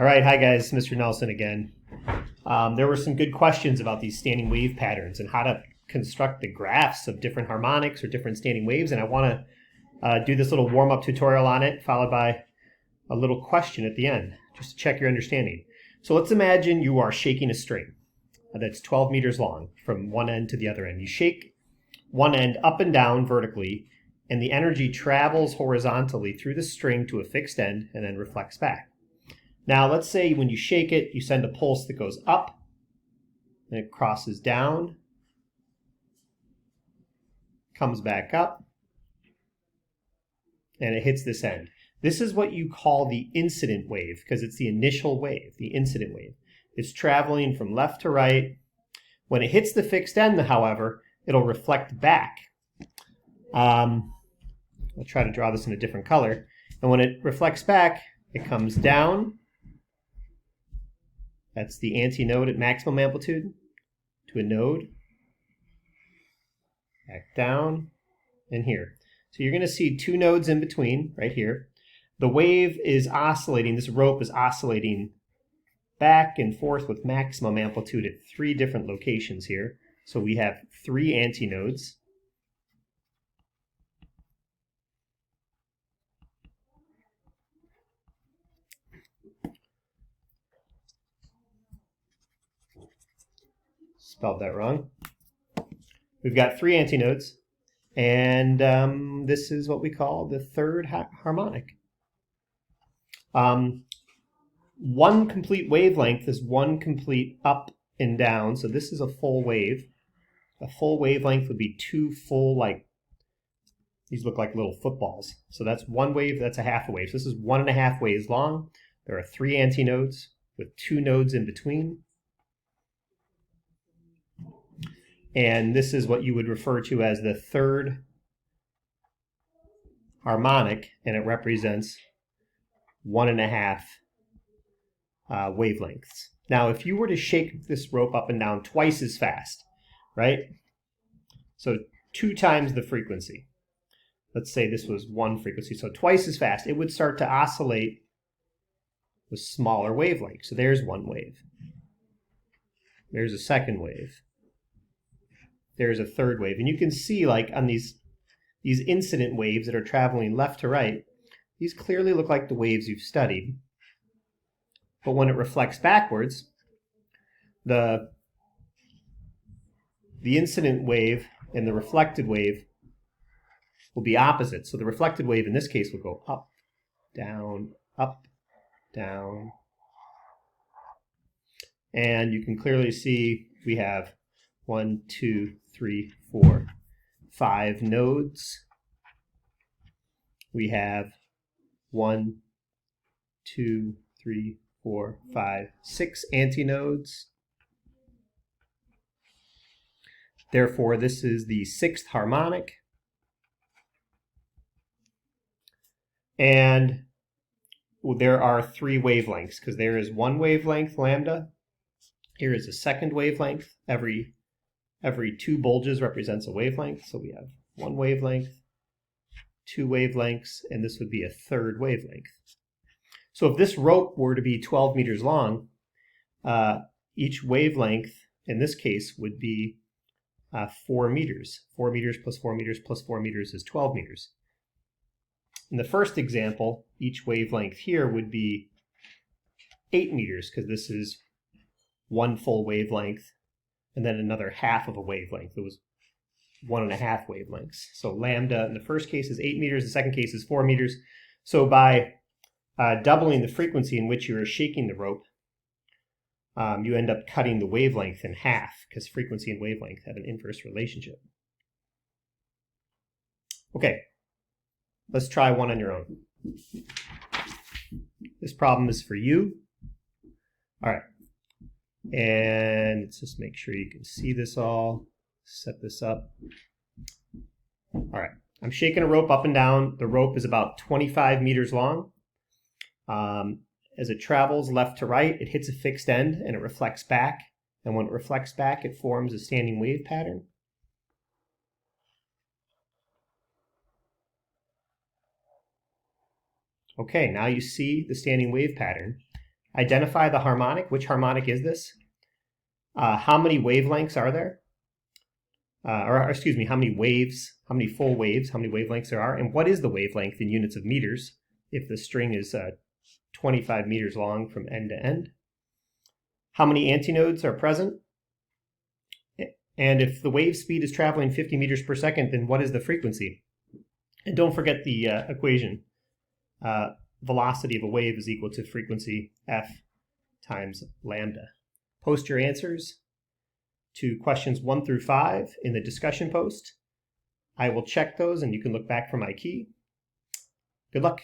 All right, hi guys, Mr. Nelson again. There were some good questions about these standing wave patterns and how to construct the graphs of different harmonics or different standing waves, and I want to do this little warm-up tutorial on it, followed by a little question at the end, just to check your understanding. So let's imagine you are shaking a string that's 12 meters long from one end to the other end. You shake one end up and down vertically, and the energy travels horizontally through the string to a fixed end and then reflects back. Now, let's say when you shake it, you send a pulse that goes up, and it crosses down, comes back up, and it hits this end. This is what you call the incident wave, because it's the initial wave, the incident wave. It's traveling from left to right. When it hits the fixed end, however, it'll reflect back. I'll try to draw this in a different color. And when it reflects back, it comes down. That's the antinode at maximum amplitude to a node. Back down and here. So you're going to see two nodes in between right here. The wave is oscillating, this rope is oscillating back and forth with maximum amplitude at three different locations here. So we have three antinodes. Spelled that wrong. We've got three antinodes, and this is what we call the third harmonic. One complete wavelength is one complete up and down, so this is a full wave. A full wavelength would be two full, these look like little footballs. So that's one wave, that's a half a wave. So this is 1.5 waves long. There are three antinodes with two nodes in between. And this is what you would refer to as the third harmonic, and it represents 1.5 wavelengths. Now, if you were to shake this rope up and down twice as fast, right? So 2 times the frequency. Let's say this was 1 frequency, so twice as fast, it would start to oscillate with smaller wavelengths. So there's one wave. There's a second wave. There's a third wave. And you can see, on these incident waves that are traveling left to right, these clearly look like the waves you've studied. But when it reflects backwards, the incident wave and the reflected wave will be opposite. So the reflected wave in this case will go up, down, up, down. And you can clearly see we have 1, 2, 3, 4, 5 nodes. We have 1, 2, 3, 4, 5, 6 antinodes. Therefore, this is the 6th harmonic. And there are 3 wavelengths, because there is one wavelength, lambda. Here is a second wavelength. Every 2 bulges represents a wavelength. So we have 1 wavelength, 2 wavelengths, and this would be a third wavelength. So if this rope were to be 12 meters long, each wavelength in this case would be 4 meters. 4 meters plus 4 meters plus 4 meters is 12 meters. In the first example, each wavelength here would be 8 meters, because this is 1 full wavelength and then another half of a wavelength. It was 1.5 wavelengths. So lambda in the first case is 8 meters, the second case is 4 meters. So by doubling the frequency in which you are shaking the rope, you end up cutting the wavelength in half, because frequency and wavelength have an inverse relationship. Okay, let's try one on your own. This problem is for you. All right, and let's just make sure you can see this all. Set this up. All right, I'm shaking a rope up and down. The rope is about 25 meters long. As it travels left to right, it hits a fixed end and it reflects back. And when it reflects back, it forms a standing wave pattern. Okay, now you see the standing wave pattern. Identify the harmonic. Which harmonic is this? How many wavelengths are there? Or excuse me, how many waves, how many full waves, how many wavelengths there are, and what is the wavelength in units of meters if the string is 25 meters long from end to end? How many antinodes are present? And if the wave speed is traveling 50 meters per second, then what is the frequency? And don't forget the equation. Velocity of a wave is equal to frequency f times lambda. Post your answers to questions 1 through 5 in the discussion post. I will check those and you can look back for my key. Good luck.